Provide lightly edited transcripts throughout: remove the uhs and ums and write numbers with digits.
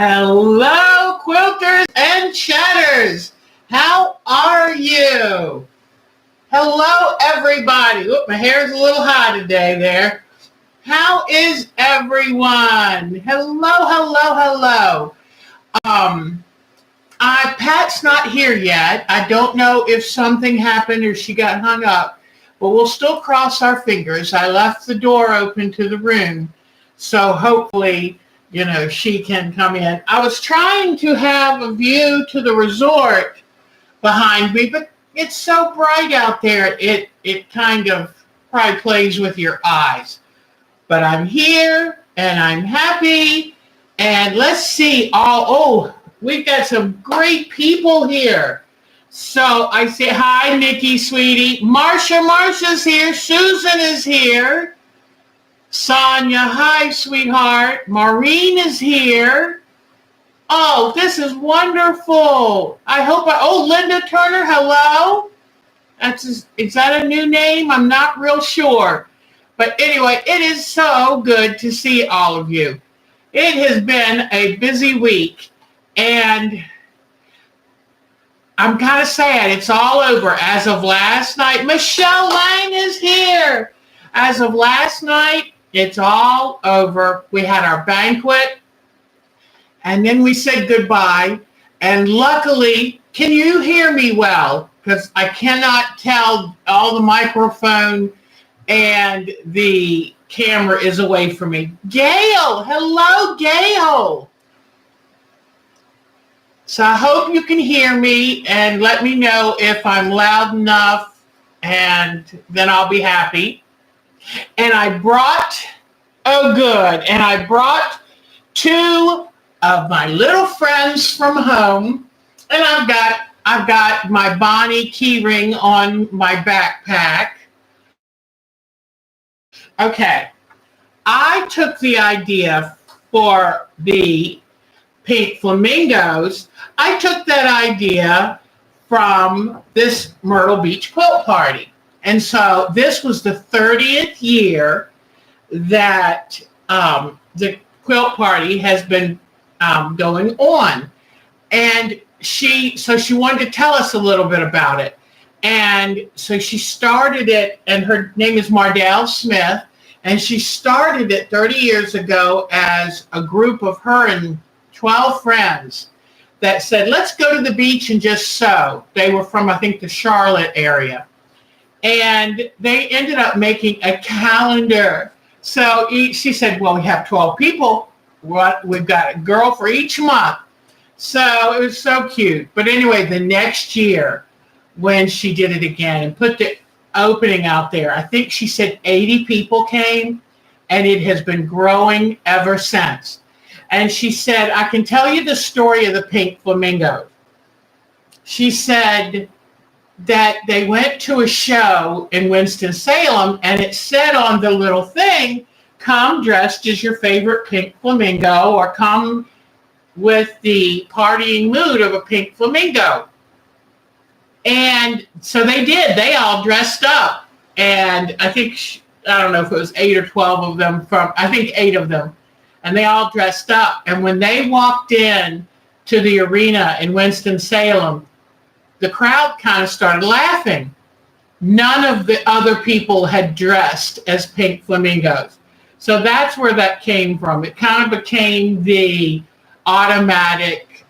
Hello, quilters and chatters. How are you? Hello, everybody. Oop, my hair's a little high today there. How is everyone? Hello. Pat's not here yet. I don't know if something happened or she got hung up, but we'll still cross our fingers. I left the door open to the room, so hopefully she can come in. I was trying to have a view to the resort behind me, but it's so bright out there, it kind of probably plays with your eyes. But I'm here, and I'm happy, and let's see. We've got some great people here. So I say hi, Nikki, sweetie. Marsha's here. Susan is here. Sonia, hi, sweetheart. Maureen is here. Oh, this is wonderful. Linda Turner, hello. Is that a new name? I'm not real sure. But anyway, it is so good to see all of you. It has been a busy week, and I'm kind of sad it's all over. As of last night, Michelle Lang is here. As of last night, it's all over. We had our banquet, and then we said goodbye. And luckily, can you hear me well? Because I cannot tell, all the microphone and the camera is away from me. Gail, hello, Gail. So I hope you can hear me and let me know if I'm loud enough, and then I'll be happy. And I brought two of my little friends from home, and I've got my Bonnie key ring on my backpack. Okay, I took the idea for the pink flamingos. I took that idea from this Myrtle Beach quilt party. And so this was the 30th year that the quilt party has been going on. And she wanted to tell us a little bit about it. And so she started it, and her name is Mardell Smith, and she started it 30 years ago as a group of her and 12 friends that said, let's go to the beach and just sew. They were from, I think, the Charlotte area. And they ended up making a calendar. So she said, well, we have 12 people. We've got a girl for each month. So it was so cute. But anyway, the next year, when she did it again and put the opening out there, I think she said 80 people came, and it has been growing ever since. And she said, I can tell you the story of the pink flamingo. She said that they went to a show in Winston-Salem, and it said on the little thing, come dressed as your favorite pink flamingo, or come with the partying mood of a pink flamingo. And so they did. They all dressed up. And I don't know if it was 8 or 12 of them I think 8 of them. And they all dressed up. And when they walked in to the arena in Winston-Salem, the crowd kind of started laughing. None of the other people had dressed as pink flamingos. So that's where that came from. It kind of became the automatic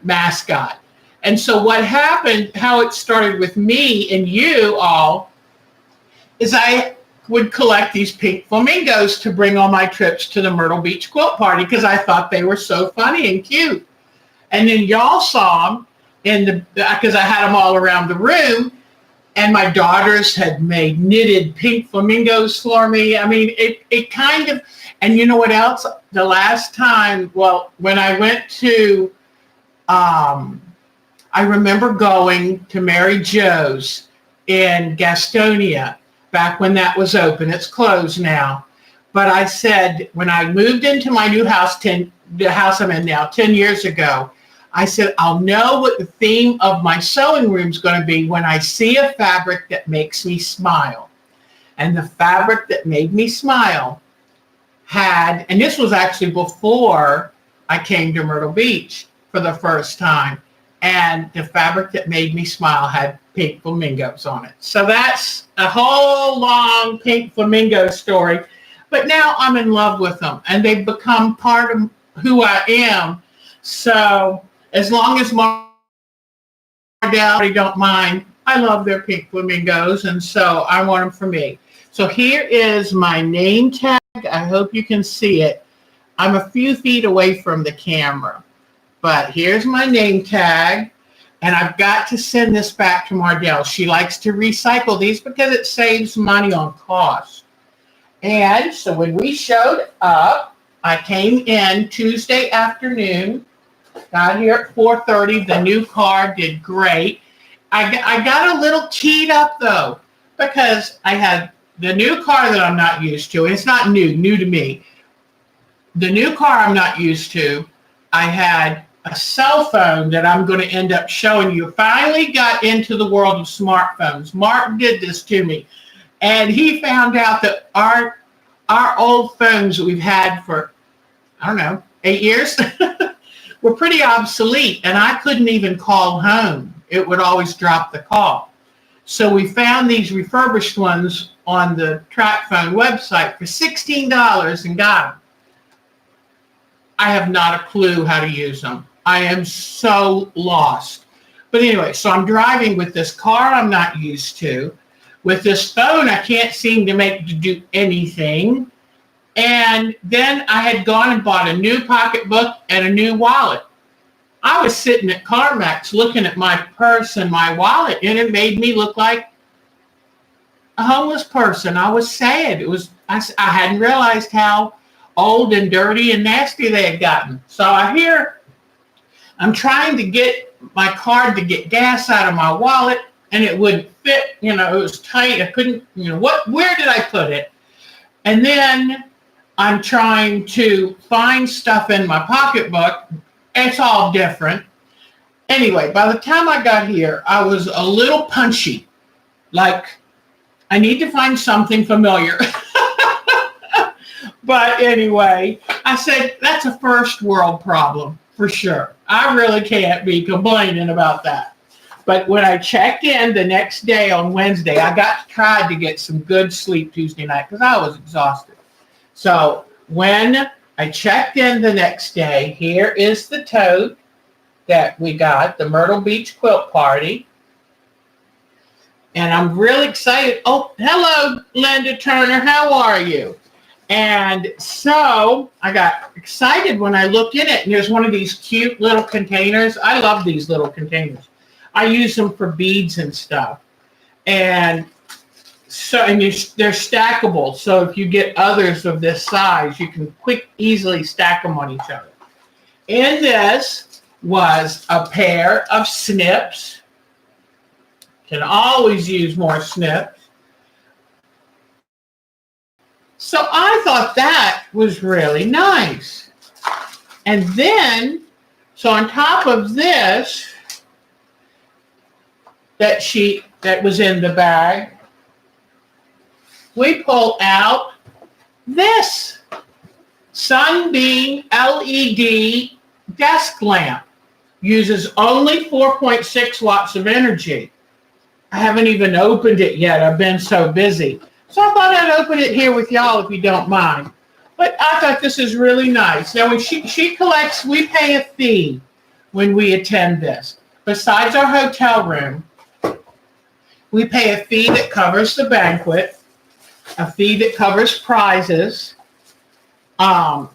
mascot. And so what happened, how it started with me and you all, is I would collect these pink flamingos to bring on my trips to the Myrtle Beach quilt party because I thought they were so funny and cute. And then y'all saw them because I had them all around the room, and my daughters had made knitted pink flamingos for me. I mean, it kind of, and you know what else? The last time, when I went to, I remember going to Mary Jo's in Gastonia back when that was open. It's closed now. But I said, when I moved into my new house, the house I'm in now, 10 years ago, I said, I'll know what the theme of my sewing room is going to be when I see a fabric that makes me smile. And the fabric that made me smile had, and this was actually before I came to Myrtle Beach for the first time. And the fabric that made me smile had pink flamingos on it. So that's a whole long pink flamingo story. But now I'm in love with them, and they've become part of who I am. So as long as Mardell don't mind, I love their pink flamingos, and so I want them for me. So here is my name tag. I hope you can see it. I'm a few feet away from the camera, but here's my name tag, and I've got to send this back to Mardell. She likes to recycle these because it saves money on cost. And so when we showed up, I came in Tuesday afternoon, got here at 4:30. The new car did great. I got a little keyed up, though, because I had the new car that I'm not used to. It's not new to me. The new car I'm not used to, I had a cell phone that I'm going to end up showing you. Finally got into the world of smartphones. Mark did this to me. And he found out that our old phones that we've had for, I don't know, 8 years were pretty obsolete. And I couldn't even call home. It would always drop the call. So we found these refurbished ones on the TrackPhone website for $16 and got them. I have not a clue how to use them. I am so lost. But anyway, so I'm driving with this car I'm not used to. With this phone, I can't seem to make it to do anything. And then I had gone and bought a new pocketbook and a new wallet. I was sitting at CarMax looking at my purse and my wallet, and it made me look like a homeless person. I was sad. I hadn't realized how old and dirty and nasty they had gotten. So I'm trying to get my card to get gas out of my wallet, and it wouldn't fit. It was tight. I couldn't, where did I put it? And then I'm trying to find stuff in my pocketbook. It's all different. Anyway, by the time I got here, I was a little punchy. Like, I need to find something familiar. But anyway, I said, that's a first world problem for sure. I really can't be complaining about that. But when I checked in the next day on Wednesday, I tried to get some good sleep Tuesday night because I was exhausted. So when I checked in the next day, here is the tote that we got, the Myrtle Beach Quilt Party. And I'm really excited. Oh, hello, Linda Turner. How are you? And so I got excited when I looked in it, and there's one of these cute little containers. I love these little containers. I use them for beads and stuff. And so, they're stackable. So if you get others of this size, you can easily stack them on each other. In this was a pair of snips. Can always use more snips. So I thought that was really nice. And then, so on top of this, that was in the bag, we pull out this Sunbeam LED desk lamp. Uses only 4.6 watts of energy. I haven't even opened it yet. I've been so busy. So I thought I'd open it here with y'all if you don't mind. But I thought this is really nice. Now, when she collects, we pay a fee when we attend this. Besides our hotel room, we pay a fee that covers the banquet, a fee that covers prizes, and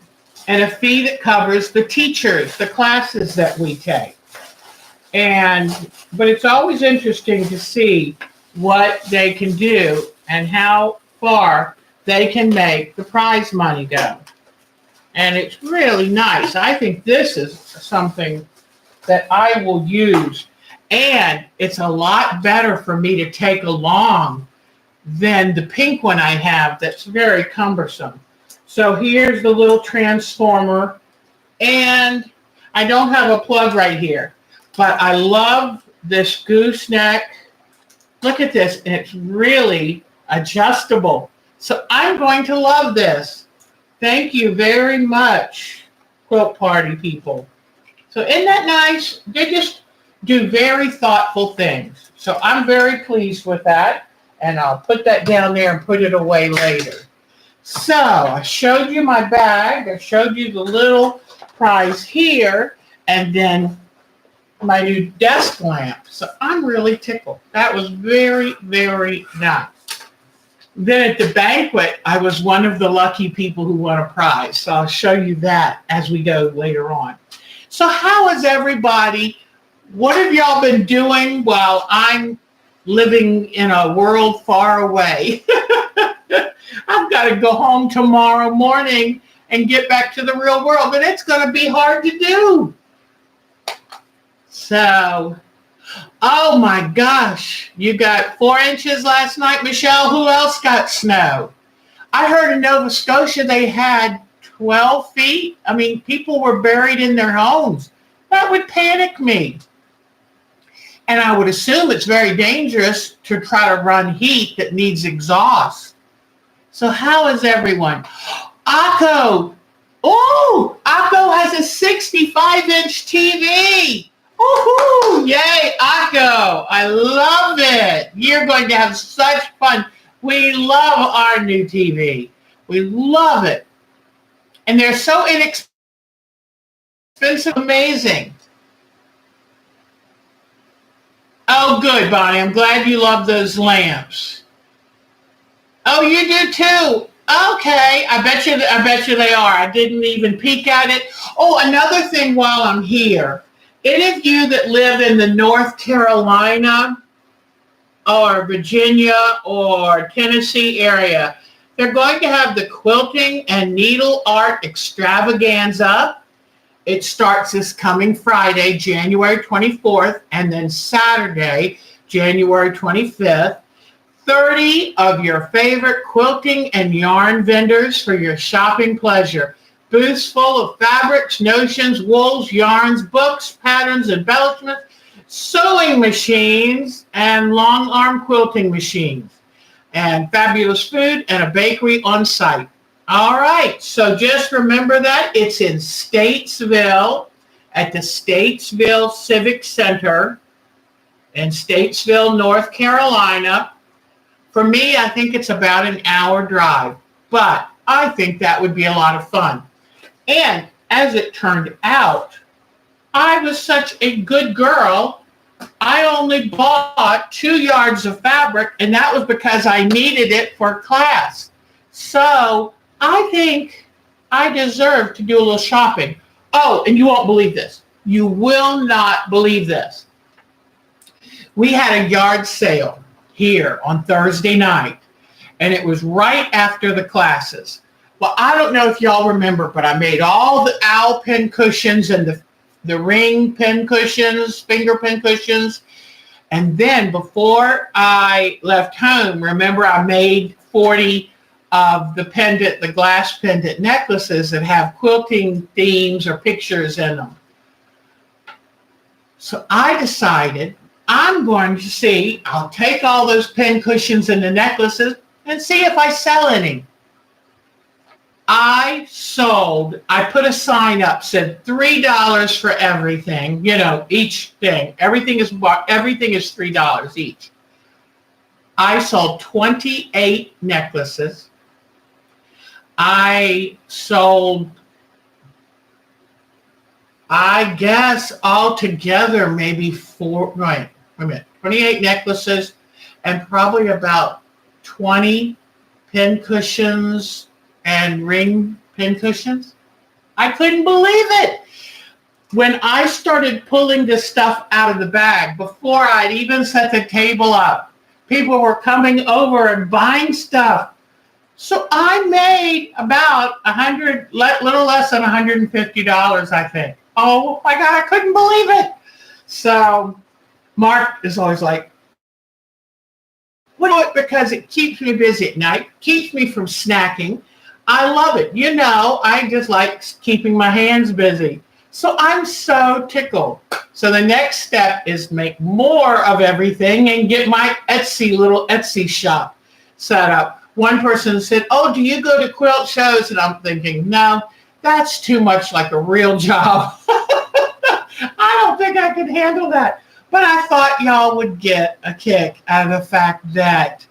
a fee that covers the teachers, the classes that we take. But it's always interesting to see what they can do and how far they can make the prize money go. And it's really nice. I think this is something that I will use. And it's a lot better for me to take along than the pink one I have that's very cumbersome. So here's the little transformer. And I don't have a plug right here, but I love this gooseneck. Look at this. It's really adjustable. So I'm going to love this. Thank you very much, quilt party people. So isn't that nice? They just do very thoughtful things. So I'm very pleased with that. And I'll put that down there and put it away later. So I showed you my bag. I showed you the little prize here. And then my new desk lamp. So I'm really tickled. That was very, very nice. Then at the banquet, I was one of the lucky people who won a prize. So I'll show you that as we go later on. So how is everybody? What have y'all been doing while I'm living in a world far away? I've got to go home tomorrow morning and get back to the real world, but it's going to be hard to do. So, oh my gosh, you got 4 inches last night, Michelle. Who else got snow? I heard in Nova Scotia they had 12 feet. I mean, people were buried in their homes. That would panic me. And I would assume it's very dangerous to try to run heat that needs exhaust. So how is everyone? Akko. Oh, Akko has a 65-inch TV. Woohoo! Yay, Akko. I love it. You're going to have such fun. We love our new TV. We love it. And they're so inexpensive, amazing. Oh, good, Bonnie. I'm glad you love those lamps. Oh, you do too. Okay. I bet you they are. I didn't even peek at it. Oh, another thing while I'm here. Any of you that live in the North Carolina or Virginia or Tennessee area, they're going to have the quilting and needle art extravaganza. It starts this coming Friday, January 24th, and then Saturday, January 25th. 30 of your favorite quilting and yarn vendors for your shopping pleasure. Booths full of fabrics, notions, wools, yarns, books, patterns, embellishments, sewing machines, and long arm quilting machines. And fabulous food and a bakery on site. All right, so just remember that it's in Statesville at the Statesville Civic Center in Statesville, North Carolina. For me, I think it's about an hour drive, but I think that would be a lot of fun. And as it turned out, I was such a good girl. I only bought 2 yards of fabric, and that was because I needed it for class. So I think I deserve to do a little shopping. Oh, and you won't believe this. You will not believe this. We had a yard sale here on Thursday night, and it was right after the classes. Well, I don't know if y'all remember, but I made all the owl pin cushions and the ring pin cushions, finger pin cushions. And then before I left home, remember I made 40 of the pendant, the glass pendant necklaces that have quilting themes or pictures in them. So I decided I'm going to see, I'll take all those pin cushions and the necklaces and see if I sell any. I put a sign up, said $3 for everything, each thing. Everything is $3 each. I sold 28 necklaces. I sold, I guess, altogether maybe 28 necklaces and probably about 20 pin cushions and ring pin cushions. I couldn't believe it. When I started pulling this stuff out of the bag, before I'd even set the table up, people were coming over and buying stuff. So I made about little less than $150, I think. Oh my God, I couldn't believe it. So Mark is always like, what? Because it keeps me busy at night, keeps me from snacking. I love it. I just like keeping my hands busy. So I'm so tickled. So the next step is make more of everything and get my little Etsy shop set up. One person said, oh, do you go to quilt shows? And I'm thinking, no. That's too much like a real job. I don't think I could handle that. But I thought y'all would get a kick out of the fact that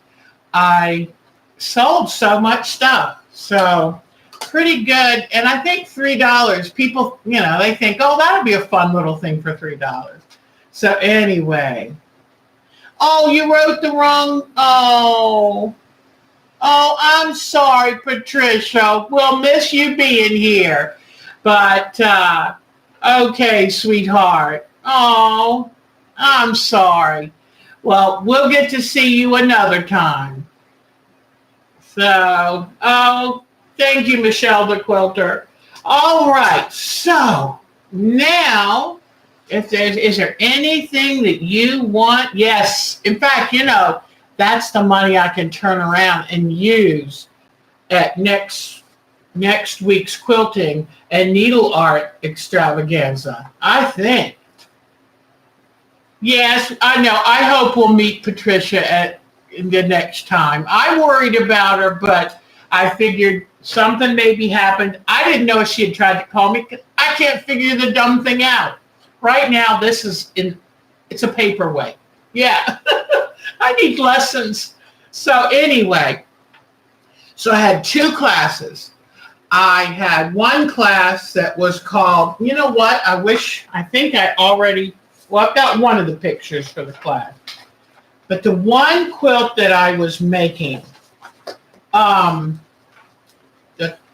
I sold so much stuff. So pretty good. And I think $3, people, they think, oh, that'll be a fun little thing for $3. So anyway. Oh, you wrote the wrong, oh, I'm sorry, Patricia. We'll miss you being here. But, okay, sweetheart. Oh, I'm sorry. Well, we'll get to see you another time. So, oh, thank you, Michelle the Quilter. All right, so now, is there anything that you want? Yes. In fact, that's the money I can turn around and use at next week's quilting and needle art extravaganza, I think. Yes, I know. I hope we'll meet Patricia at the next time. I worried about her, but I figured something maybe happened. I didn't know if she had tried to call me. I can't figure the dumb thing out. Right now, it's a paperweight. Yeah, I need lessons. So anyway, so I had 2 classes. I had one class that was called, you know what? I've got one of the pictures for the class. But the one quilt that I was making,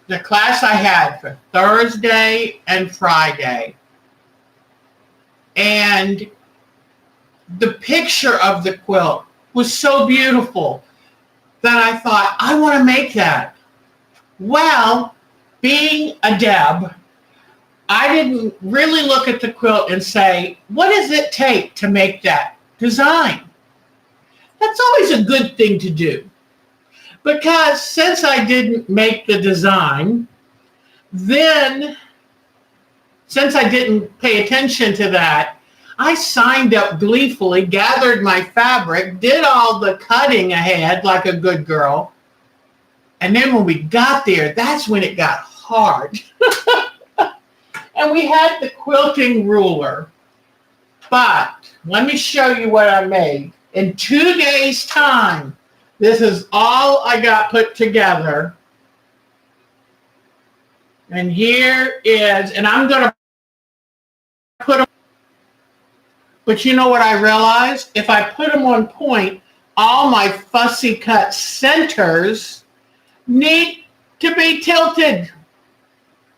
the class I had for Thursday and Friday, and the picture of the quilt was so beautiful that I thought, I want to make that. Well, being a Deb, I didn't really look at the quilt and say, what does it take to make that design? That's always a good thing to do. Because since I didn't make the design, then since I didn't pay attention to that, I signed up gleefully, gathered my fabric, did all the cutting ahead like a good girl. And then when we got there, that's when it got hard. And we had the quilting ruler. But let me show you what I made. In 2 days' time, this is all I got put together. And here is, and I'm going to put them, but you know what I realized? If I put them on point, all my fussy cut centers need to be tilted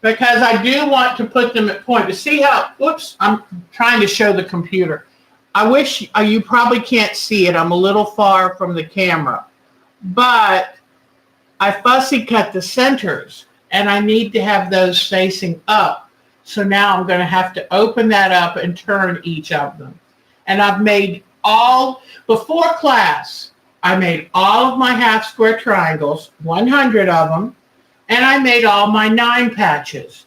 because I do want to put them at point. To see how, whoops, I'm trying to show the computer. I wish, you probably can't see it. I'm a little far from the camera. But I fussy cut the centers, and I need to have those facing up. So now I'm going to have to open that up and turn each of them. And I've made before class, I made all of my half square triangles, 100 of them, and I made all my 9 patches.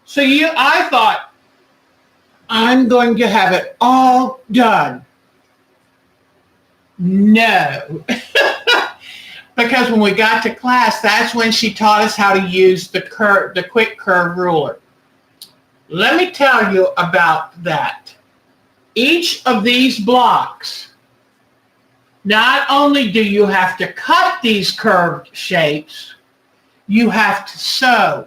So I thought, I'm going to have it all done. No. Because when we got to class, that's when she taught us how to use the quick curve ruler. Let me tell you about that. Each of these blocks, not only do you have to cut these curved shapes, you have to sew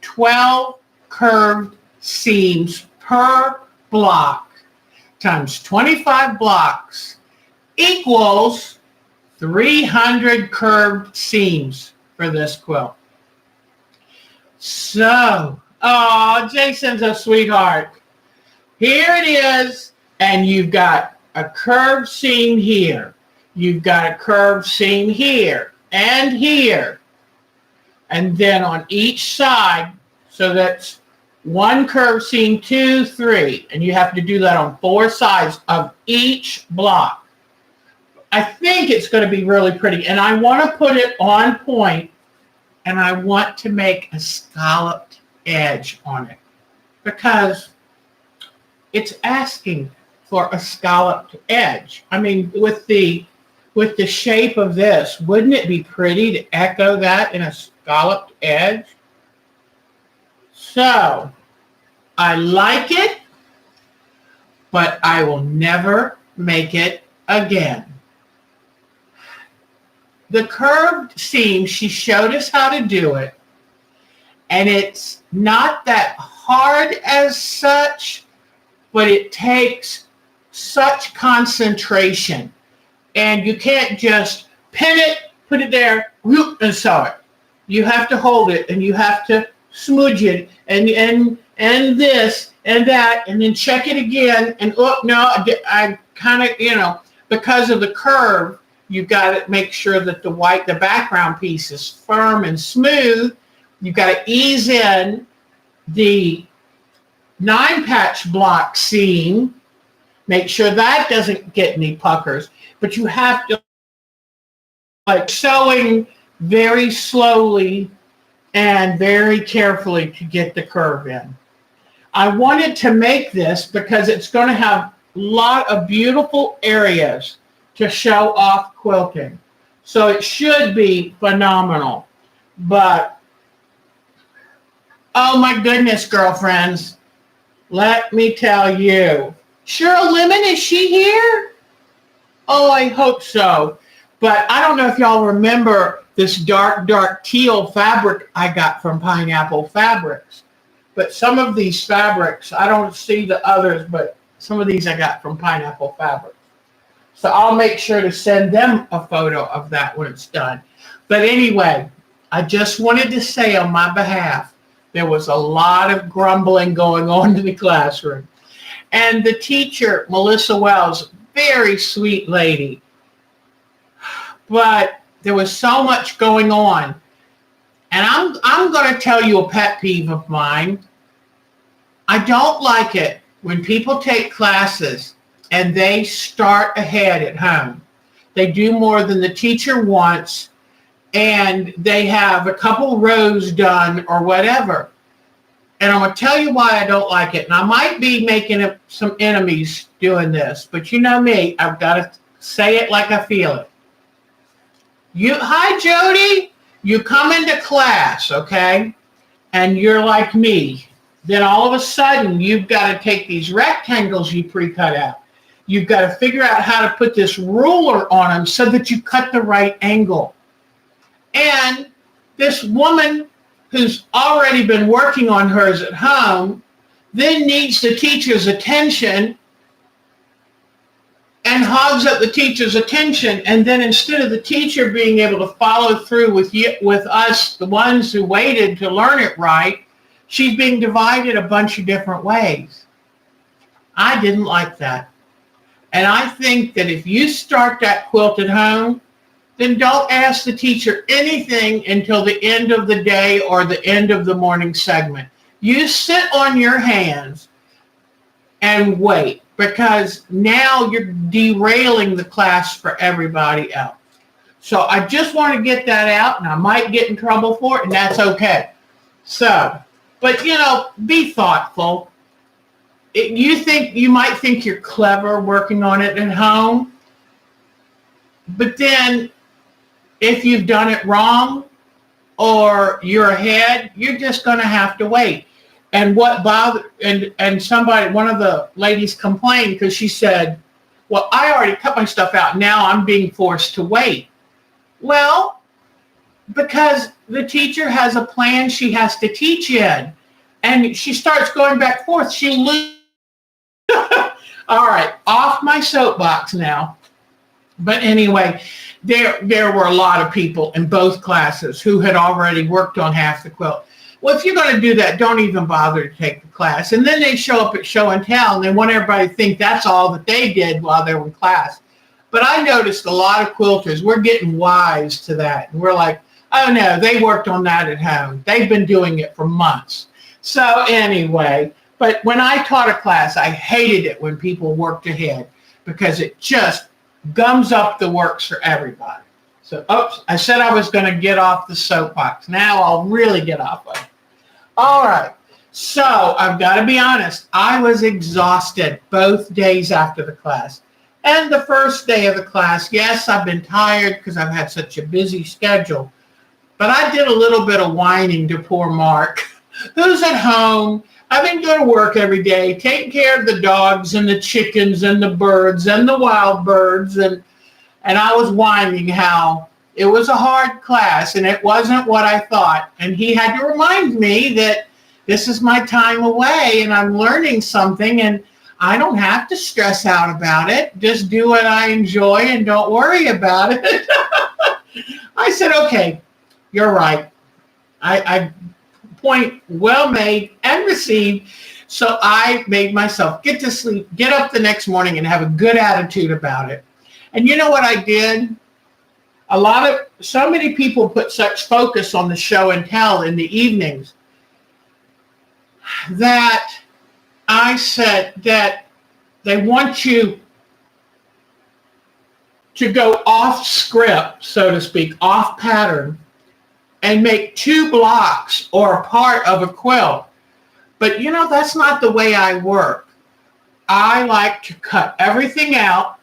12 curved seams per block times 25 blocks equals 300 curved seams for this quilt. So, oh, Jason's a sweetheart. Here it is, and you've got a curved seam here. You've got a curved seam here and here. And then on each side, so that's 1 curved seam, 2, 3. And you have to do that on 4 sides of each block. I think it's going to be really pretty. And I want to put it on point, and I want to make a scalloped edge on it because it's asking for a scalloped edge. I mean, with the shape of this, wouldn't it be pretty to echo that in a scalloped edge? So I like it, but I will never make it again. The curved seam, she showed us how to do it. And it's not that hard as such, but it takes such concentration. And you can't just pin it, put it there, whoop, and sew it. You have to hold it, and you have to smudge it, and this and that, and then check it again. And oh no, I kind of, because of the curve, you've got to make sure that the background piece is firm and smooth. You've got to ease in the 9-patch block seam. Make sure that doesn't get any puckers. But you have to, like, sewing very slowly and very carefully to get the curve in. I wanted to make this because it's going to have a lot of beautiful areas to show off quilting. So it should be phenomenal. But, oh my goodness, girlfriends, let me tell you. Cheryl Lemon, is she here? Oh, I hope so. But I don't know if y'all remember this dark teal fabric I got from Pineapple Fabrics. But some of these fabrics, I don't see the others, but some of these I got from Pineapple Fabrics. So I'll make sure to send them a photo of that when it's done. But anyway, I just wanted to say on my behalf, there was a lot of grumbling going on in the classroom. And the teacher, Melissa Wells, very sweet lady. But there was so much going on. And I'm going to tell you a pet peeve of mine. I don't like it when people take classes and they start ahead at home. They do more than the teacher wants, and they have a couple rows done or whatever. And I'm going to tell you why I don't like it. And I might be making some enemies doing this, but you know me, I've got to say it like I feel it. Hi, Jody. You come into class, okay, and you're like me. Then all of a sudden, you've got to take these rectangles you pre-cut out. You've got to figure out how to put this ruler on them so that you cut the right angle. And this woman who's already been working on hers at home then needs the teacher's attention and hogs up the teacher's attention. And then instead of the teacher being able to follow through with us, the ones who waited to learn it right, she's being divided a bunch of different ways. I didn't like that. And I think that if you start that quilt at home, then don't ask the teacher anything until the end of the day or the end of the morning segment. You sit on your hands and wait, because now you're derailing the class for everybody else. So I just want to get that out, and I might get in trouble for it, and that's okay. So, but be thoughtful. You might think you're clever working on it at home, but then if you've done it wrong or you're ahead, you're just going to have to wait. And what bothered, and one of the ladies complained because she said, well, I already cut my stuff out. Now I'm being forced to wait. Well, because the teacher has a plan she has to teach in, and she starts going back and forth. She loses. All right, off my soapbox now. But anyway, there were a lot of people in both classes who had already worked on half the quilt. Well, if you're going to do that, don't even bother to take the class. And then they show up at show and tell, and they want everybody to think that's all that they did while they were in class. But I noticed a lot of quilters, we're getting wise to that. And we're like, oh no, they worked on that at home. They've been doing it for months. So anyway, but when I taught a class, I hated it when people worked ahead, because it just gums up the works for everybody. So, oops, I said I was going to get off the soapbox. Now I'll really get off of it. All right. So I've got to be honest. I was exhausted both days after the class. And the first day of the class, yes, I've been tired because I've had such a busy schedule. But I did a little bit of whining to poor Mark. Who's at home? I've been going to work every day, taking care of the dogs and the chickens and the birds and the wild birds. And I was whining how it was a hard class and it wasn't what I thought. And he had to remind me that this is my time away and I'm learning something and I don't have to stress out about it. Just do what I enjoy and don't worry about it. I said, okay, you're right. I point well made and received. So I made myself get to sleep, get up the next morning and have a good attitude about it. And you know what I did? So many people put such focus on the show and tell in the evenings that I said that they want you to go off script, so to speak, off pattern, and make 2 blocks or a part of a quilt. But you know, that's not the way I work. I like to cut everything out.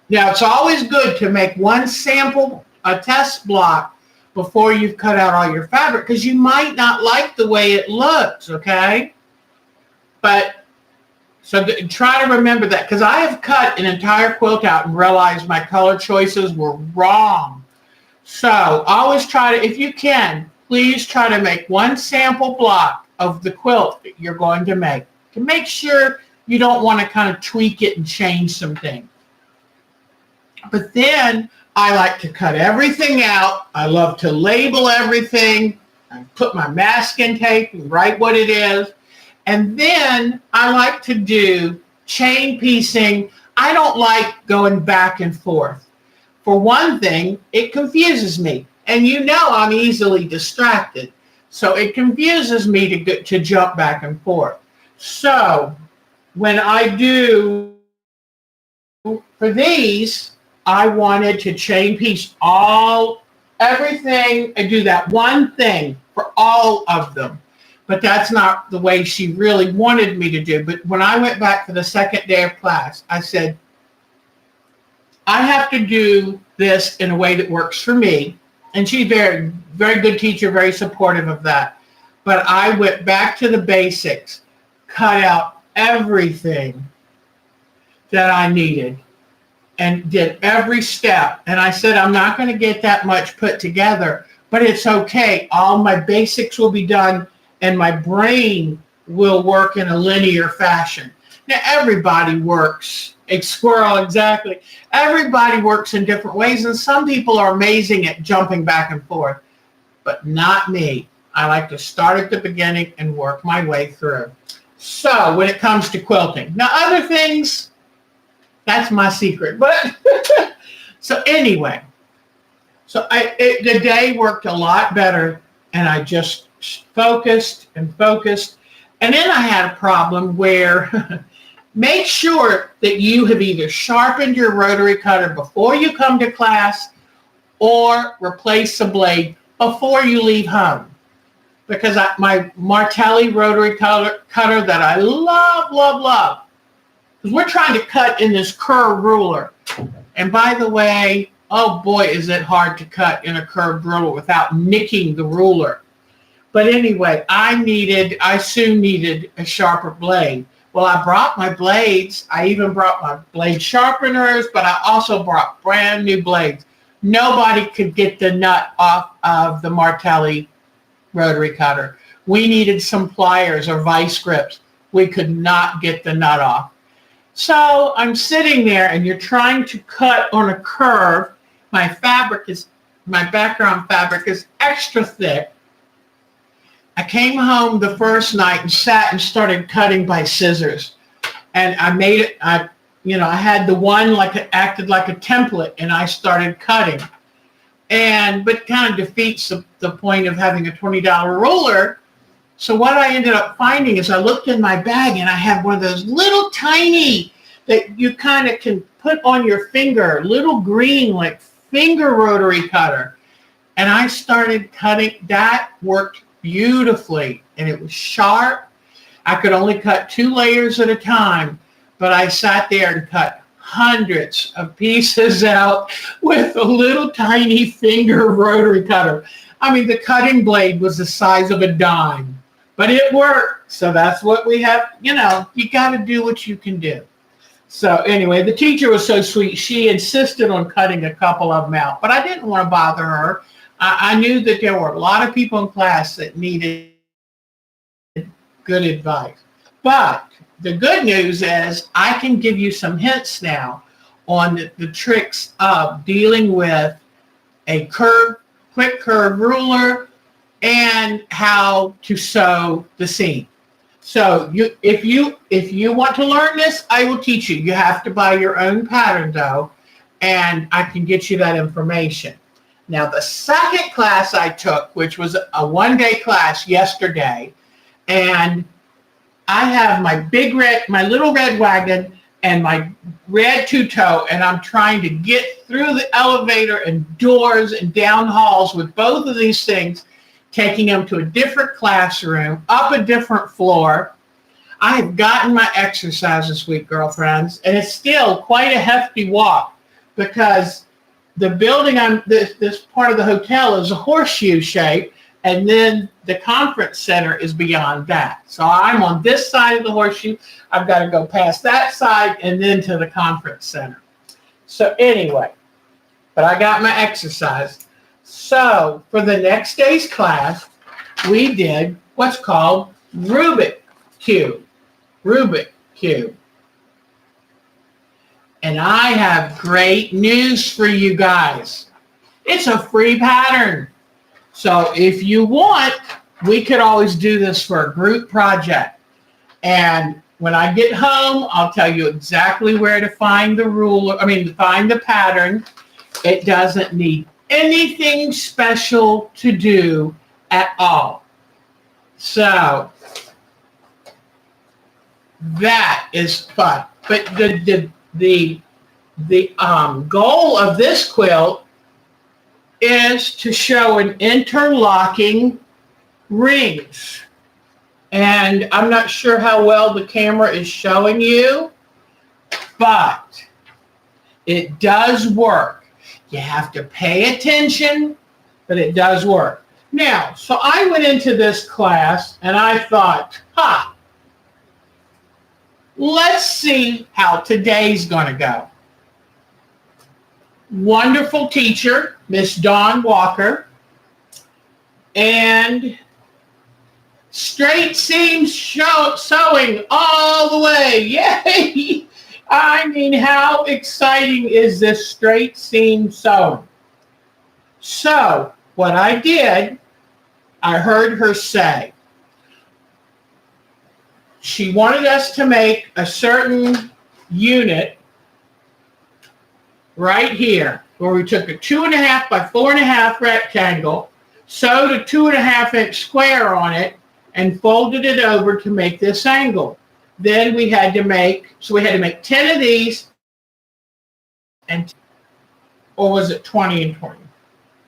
Now, it's always good to make one sample, a test block, before you've cut out all your fabric, because you might not like the way it looks, okay? But, try to remember that, because I have cut an entire quilt out and realized my color choices were wrong. So always try to, if you can, please try to make one sample block of the quilt that you're going to make sure you don't want to kind of tweak it and change some things. But then I like to cut everything out. I love to label everything. I put my masking tape and write what it is. And then I like to do chain piecing. I don't like going back and forth. For one thing, it confuses me. And you know I'm easily distracted. So it confuses me to jump back and forth. So when I do, for these, I wanted to chain piece everything, and do that one thing for all of them. But that's not the way she really wanted me to do. But when I went back for the second day of class, I said, I have to do this in a way that works for me. And she's very, very good teacher, very supportive of that. But I went back to the basics, cut out everything that I needed and did every step. And I said, I'm not going to get that much put together, but it's okay. All my basics will be done and my brain will work in a linear fashion. Now, everybody works. A squirrel, exactly. Everybody works in different ways, and some people are amazing at jumping back and forth, but not me. I like to start at the beginning and work my way through. So when it comes to quilting, now other things, that's my secret. But so anyway, the day worked a lot better, and I just focused and focused. And then I had a problem where make sure that you have either sharpened your rotary cutter before you come to class or replace the blade before you leave home. Because my Myrtle rotary cutter that I love, because we're trying to cut in this curved ruler. And by the way, oh boy, is it hard to cut in a curved ruler without nicking the ruler. But anyway, I soon needed a sharper blade. Well, I brought my blades. I even brought my blade sharpeners, but I also brought brand new blades. Nobody could get the nut off of the Myrtle rotary cutter. We needed some pliers or vice grips. We could not get the nut off. So I'm sitting there and you're trying to cut on a curve. My background fabric is extra thick. I came home the first night and sat and started cutting by scissors. And I made it, I had the one acted like a template and I started cutting. But kind of defeats the point of having a $20 ruler. So what I ended up finding is I looked in my bag and I had one of those little tiny that you kind of can put on your finger, little green like finger rotary cutter. And I started cutting. That worked beautifully and it was sharp. I could only cut 2 layers at a time, but I sat there and cut hundreds of pieces out with a little tiny finger rotary cutter. I mean, the cutting blade was the size of a dime. But it worked. So that's what we have. You got to do what you can do. So anyway, the teacher was so sweet. She insisted on cutting a couple of them out, but I didn't want to bother her. I knew that there were a lot of people in class that needed good advice. But the good news is I can give you some hints now on the tricks of dealing with a quick curve ruler and how to sew the seam. So if you want to learn this, I will teach you. You have to buy your own pattern though, and I can get you that information. Now the second class I took, which was a one-day class yesterday, and I have my little red wagon and my red two-toe, and I'm trying to get through the elevator and doors and down halls with both of these things, taking them to a different classroom, up a different floor. I've gotten my exercise this week, girlfriends, and it's still quite a hefty walk because the building this part of the hotel is a horseshoe shape, and then the conference center is beyond that. So I'm on this side of the horseshoe. I've got to go past that side and then to the conference center. So anyway, but I got my exercise. So for the next day's class, we did what's called Rubik Cube. Rubik Cube. And I have great news for you guys. It's a free pattern. So if you want, we could always do this for a group project. And when I get home, I'll tell you exactly where to find find the pattern. It doesn't need anything special to do at all. So that is fun. But the goal of this quilt is to show an interlocking rings. And I'm not sure how well the camera is showing you, but it does work. You have to pay attention, but it does work. Now, so I went into this class and I thought, let's see how today's going to go. Wonderful teacher, Miss Dawn Walker, and straight seam sewing all the way. Yay! I mean, how exciting is this straight seam sewing? So what I did, I heard her say, she wanted us to make a certain unit right here, where we took a 2.5 by 4.5 rectangle, sewed a 2.5-inch square on it, and folded it over to make this angle. Then we had to make 10 of these, or was it 20 and 20?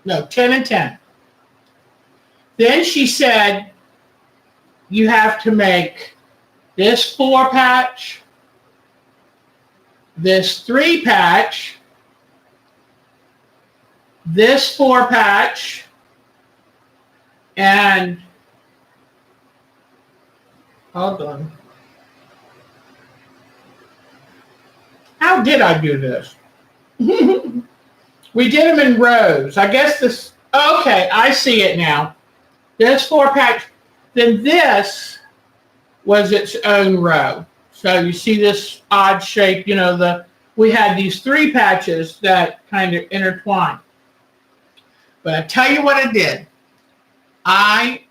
No, 10 and 10. Then she said, you have to make this 4 patch, this 3 patch, this 4 patch, and hold on. How did I do this? We did them in rows. I guess this, okay, I see it now. This 4 patch, then this was its own row. So you see this odd shape, we had these 3 patches that kind of intertwine. But I tell you what I did. I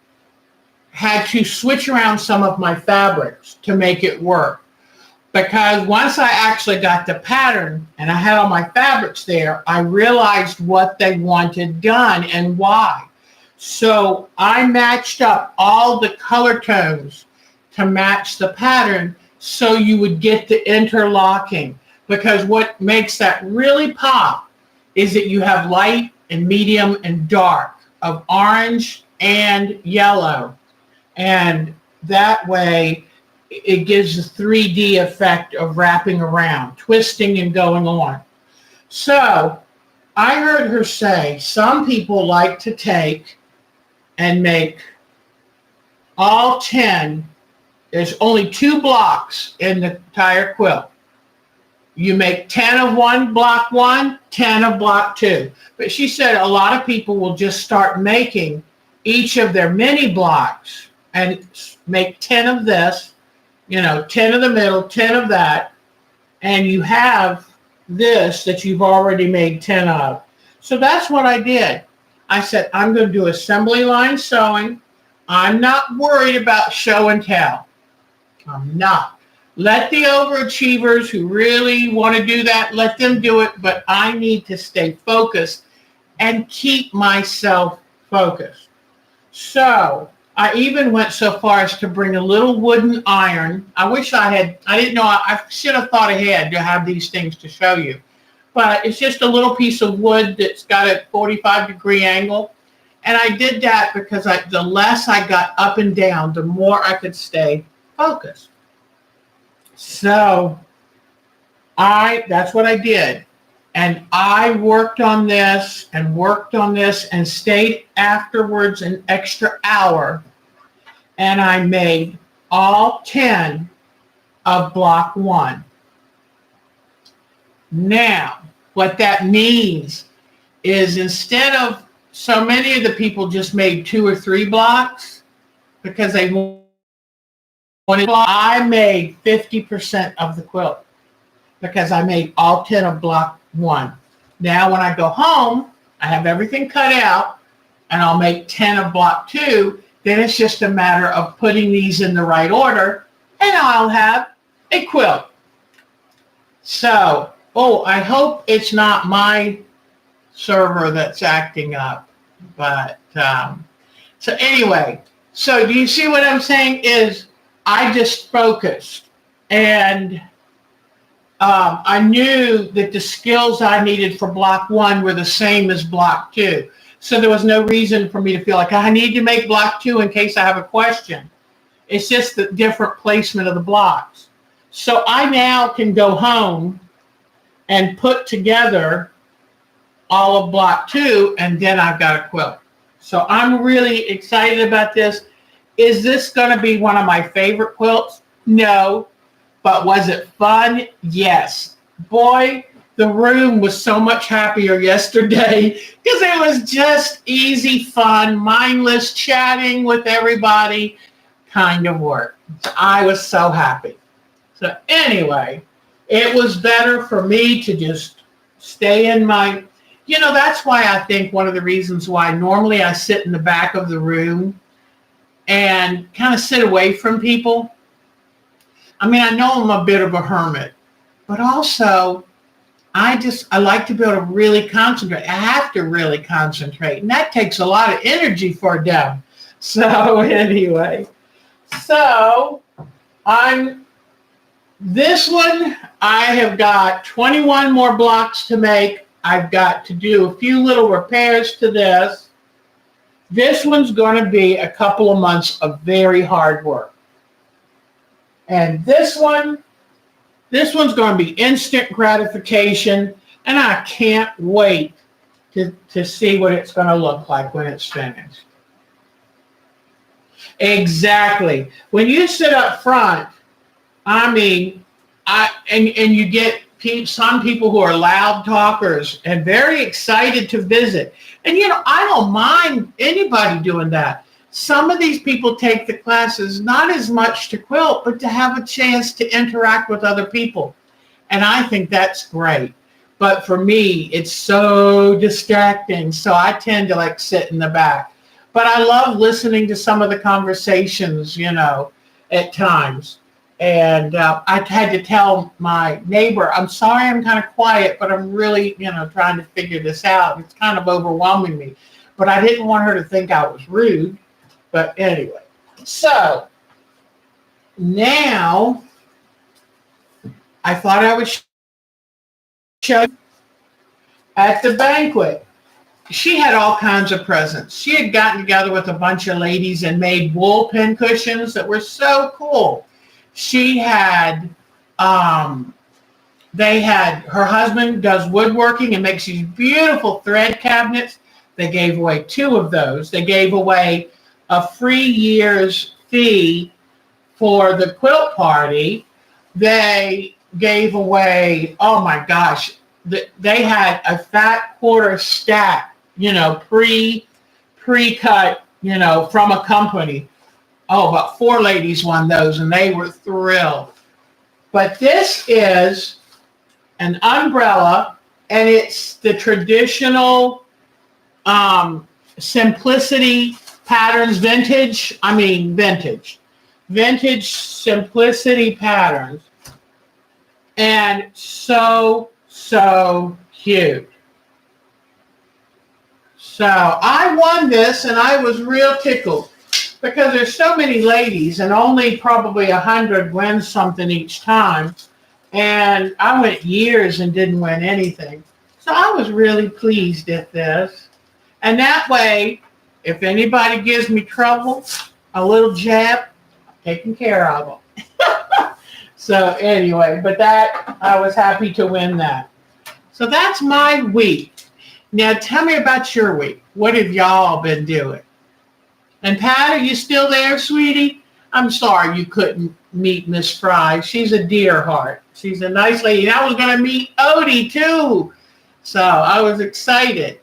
had to switch around some of my fabrics to make it work. Because once I actually got the pattern and I had all my fabrics there, I realized what they wanted done and why. So I matched up all the color tones to match the pattern so you would get the interlocking. Because what makes that really pop is that you have light and medium and dark of orange and yellow. And that way it gives a 3D effect of wrapping around, twisting and going on. So I heard her say some people like to take and make all 10. There's only 2 blocks in the entire quilt. You make 10 of block 1, 10 of block 2. But she said a lot of people will just start making each of their mini blocks and make 10 of this, 10 of the middle, 10 of that, and you have this that you've already made 10 of. So that's what I did. I said, I'm going to do assembly line sewing. I'm not worried about show and tell. I'm not. Let the overachievers who really want to do that, let them do it, but I need to stay focused and keep myself focused. So I even went so far as to bring a little wooden iron. I didn't know, I should have thought ahead to have these things to show you. But it's just a little piece of wood that's got a 45-degree angle. And I did that because the less I got up and down, the more I could stay focused. So that's what I did. And I worked on this and stayed afterwards an extra hour. And I made all 10 of block 1. Now, what that means is instead of so many of the people just made 2 or 3 blocks because they wanted, I made 50% of the quilt because I made all 10 of block 1. Now when I go home, I have everything cut out and I'll make 10 of block 2. Then it's just a matter of putting these in the right order and I'll have a quilt. So, I hope it's not my server that's acting up. But, so anyway, so do you see what I'm saying is I just focused and I knew that the skills I needed for block 1 were the same as block 2. So there was no reason for me to feel like I need to make block 2 in case I have a question. It's just the different placement of the blocks. So I now can go home and put together all of block 2, and then I've got a quilt. So I'm really excited about this. Is this going to be one of my favorite quilts? No. But was it fun? Yes. Boy, the room was so much happier yesterday because it was just easy, fun, mindless chatting with everybody kind of work. I was so happy. So anyway, it was better for me to just stay in my, that's why I think one of the reasons why normally I sit in the back of the room and kind of sit away from people. I mean, I know I'm a bit of a hermit, but also I like to be able to really concentrate. I have to really concentrate, and that takes a lot of energy for them. So anyway, this one, I have got 21 more blocks to make. I've got to do a few little repairs to this. This one's going to be a couple of months of very hard work. And this one's going to be instant gratification, and I can't wait to see what it's going to look like when it's finished. Exactly. When you sit up front, I mean, and you get some people who are loud talkers and very excited to visit. And, I don't mind anybody doing that. Some of these people take the classes not as much to quilt, but to have a chance to interact with other people. And I think that's great. But for me, it's so distracting. So I tend to sit in the back. But I love listening to some of the conversations, at times. And I had to tell my neighbor, I'm sorry I'm kind of quiet, but I'm really, trying to figure this out. It's kind of overwhelming me. But I didn't want her to think I was rude. But anyway, so now I thought I would show you at the banquet. She had all kinds of presents. She had gotten together with a bunch of ladies and made wool pin cushions that were so cool. She had, her husband does woodworking and makes these beautiful thread cabinets. They gave away 2 of those. They gave away a free year's fee for the quilt party, they gave away, oh my gosh, they had a fat quarter stack, pre-cut, from a company. Oh, about 4 ladies won those, and they were thrilled. But this is an umbrella, and it's the traditional simplicity patterns, vintage simplicity patterns. And so cute. So I won this, and I was real tickled because there's so many ladies, and only probably 100 win something each time. And I went years and didn't win anything. So I was really pleased at this. And that way, if anybody gives me trouble, a little jab, I'm taking care of them. So anyway, but that, I was happy to win that. So that's my week. Now tell me about your week. What have y'all been doing? And Pat, are you still there, sweetie? I'm sorry you couldn't meet Miss Fry. She's a dear heart. She's a nice lady. And I was going to meet Odie too. So I was excited.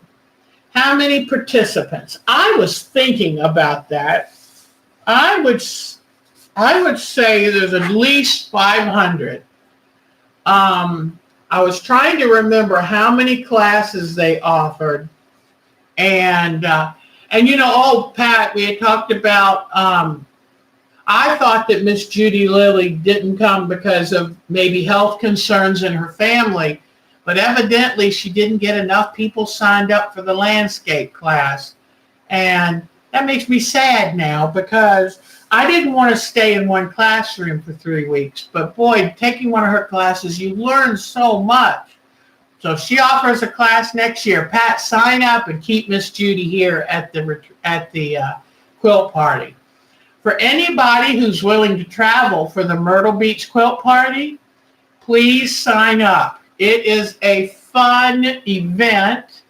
How many participants? I was thinking about that. I would say there's at least 500. I was trying to remember how many classes they offered. And Pat, we had talked about, I thought that Miss Judy Lilly didn't come because of maybe health concerns in her family, but evidently she didn't get enough people signed up for the landscape class. And that makes me sad now because I didn't want to stay in one classroom for 3 weeks, but boy, taking one of her classes, you learn so much. So if she offers a class next year, Pat, sign up and keep Miss Judy here at the quilt party. For anybody who's willing to travel for the Myrtle Beach quilt party, please sign up. It is a fun event.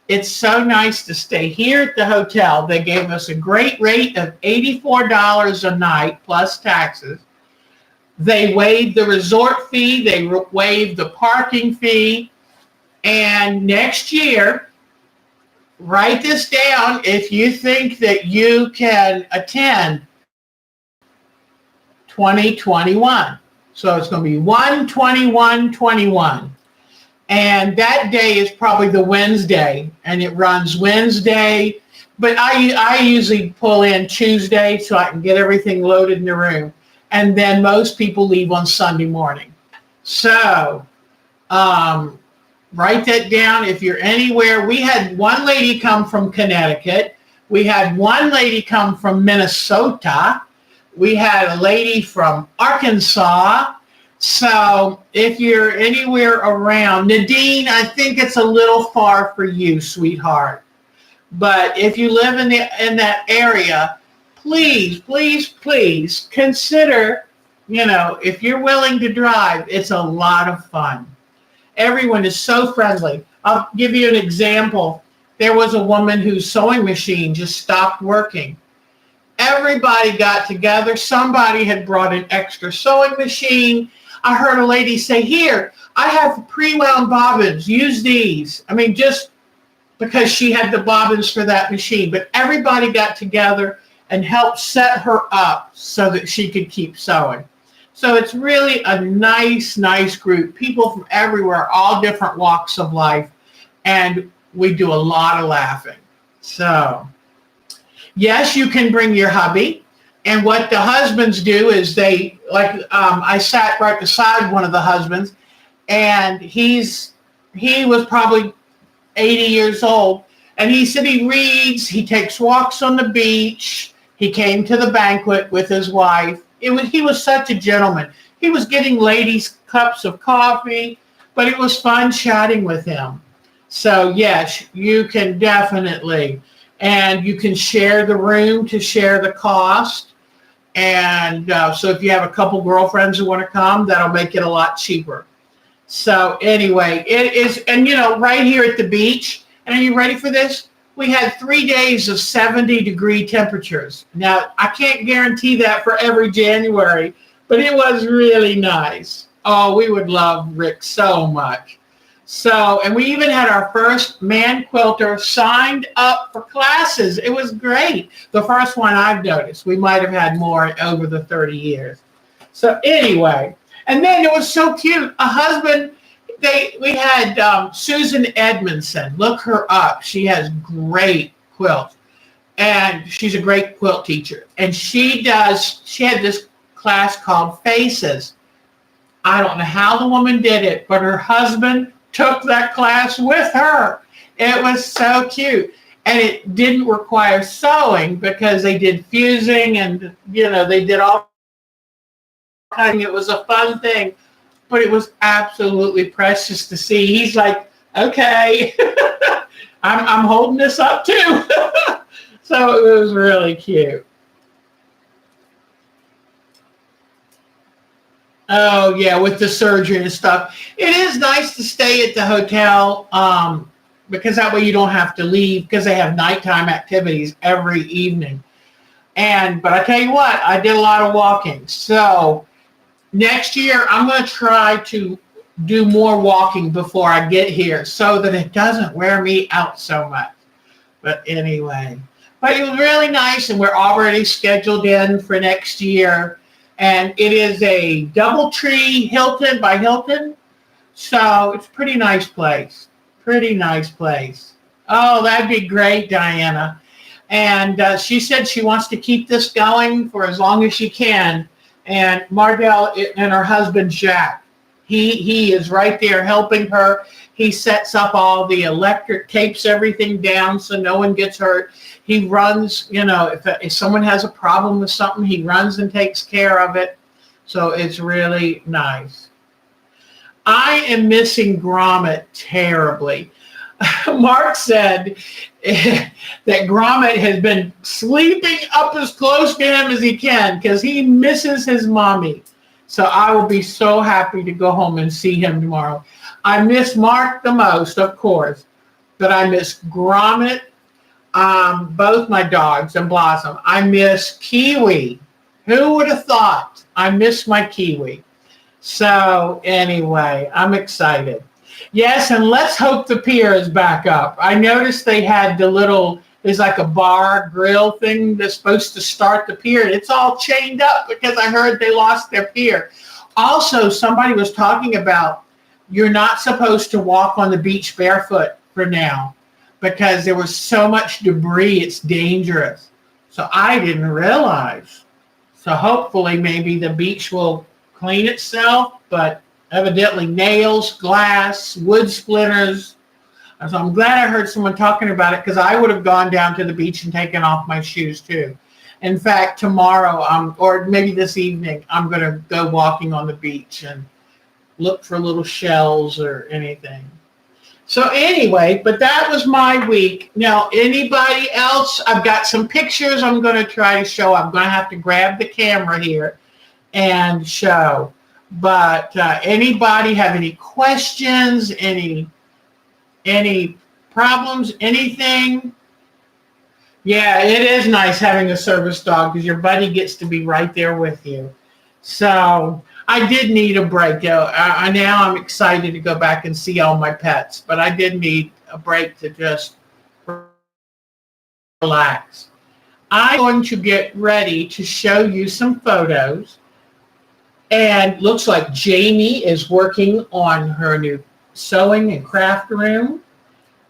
It's so nice to stay here at the hotel. They gave us a great rate of $84 a night plus taxes. They waived the resort fee. They waived the parking fee. And next year, write this down if you think that you can attend 2021. So it's going to be 1/21/21. And that day is probably the Wednesday, and it runs Wednesday. But I usually pull in Tuesday so I can get everything loaded in the room. And then most people leave on Sunday morning. So write that down if you're anywhere. We had one lady come from Connecticut. We had one lady come from Minnesota. We had a lady from Arkansas. So if you're anywhere around, Nadine, I think it's a little far for you, sweetheart. But if you live in that area, please, please, please consider, if you're willing to drive, it's a lot of fun. Everyone is so friendly. I'll give you an example. There was a woman whose sewing machine just stopped working. Everybody got together. Somebody had brought an extra sewing machine. I heard a lady say, here, I have pre-wound bobbins. Use these. I mean, just because she had the bobbins for that machine. But everybody got together and helped set her up so that she could keep sewing. So it's really a nice, nice group. People from everywhere, all different walks of life. And we do a lot of laughing. So, yes, you can bring your hubby. And what the husbands do is I sat right beside one of the husbands, and he was probably 80 years old. And he said he reads, he takes walks on the beach. He came to the banquet with his wife. He was such a gentleman. He was getting ladies cups of coffee, but it was fun chatting with him. So yes, you can definitely, and you can share the room to share the cost. And so if you have a couple girlfriends who want to come, that'll make it a lot cheaper. So anyway, it is, and right here at the beach, and are you ready for this? we had 3 days of 70-degree temperatures. Now, I can't guarantee that for every January, but it was really nice. Oh, we would love Rick so much. So, and we even had our first man quilter signed up for classes. It was great. The first one I've noticed. We might have had more over the 30 years. So anyway, and then it was so cute. A husband, we had Susan Edmondson. Look her up. She has great quilts. And she's a great quilt teacher. And she had this class called Faces. I don't know how the woman did it, but her husband took that class with her. It was so cute. And it didn't require sewing because they did fusing and, they did all kinds of, it was a fun thing, but it was absolutely precious to see. He's like, okay, I'm holding this up too. So it was really cute. Oh, yeah, with the surgery and stuff. It is nice to stay at the hotel because that way you don't have to leave because they have nighttime activities every evening. But I tell you what, I did a lot of walking. So next year, I'm going to try to do more walking before I get here so that it doesn't wear me out so much. But anyway, but it was really nice, and we're already scheduled in for next year. And it is a DoubleTree Hilton by Hilton. So it's a pretty nice place. Pretty nice place. Oh, that'd be great, Diana. And she said she wants to keep this going for as long as she can. And Mardell and her husband, Jack, he is right there helping her. He sets up all the electric, tapes everything down so no one gets hurt. He runs, if someone has a problem with something, he runs and takes care of it. So it's really nice. I am missing Gromit terribly. Mark said that Gromit has been sleeping up as close to him as he can because he misses his mommy. So I will be so happy to go home and see him tomorrow. I miss Mark the most, of course, but I miss Gromit, both my dogs, and Blossom. I miss Kiwi. Who would have thought? I miss my Kiwi. So anyway, I'm excited. Yes, and let's hope the pier is back up. I noticed they had there's like a bar grill thing that's supposed to start the pier. It's all chained up because I heard they lost their pier. Also, somebody was talking about you're not supposed to walk on the beach barefoot for now because there was so much debris, it's dangerous. So I didn't realize. So hopefully maybe the beach will clean itself, but evidently nails, glass, wood splitters. So I'm glad I heard someone talking about it because I would have gone down to the beach and taken off my shoes too. In fact, tomorrow, or maybe this evening, I'm going to go walking on the beach and look for little shells or anything. So anyway, but that was my week. Now, anybody else? I've got some pictures I'm going to try to show. I'm going to have to grab the camera here and show. But anybody have any questions, any problems, anything? Yeah, it is nice having a service dog because your buddy gets to be right there with you. So I did need a break. Now I'm excited to go back and see all my pets, but I did need a break to just relax. I'm going to get ready to show you some photos. And looks like Jamie is working on her new sewing and craft room.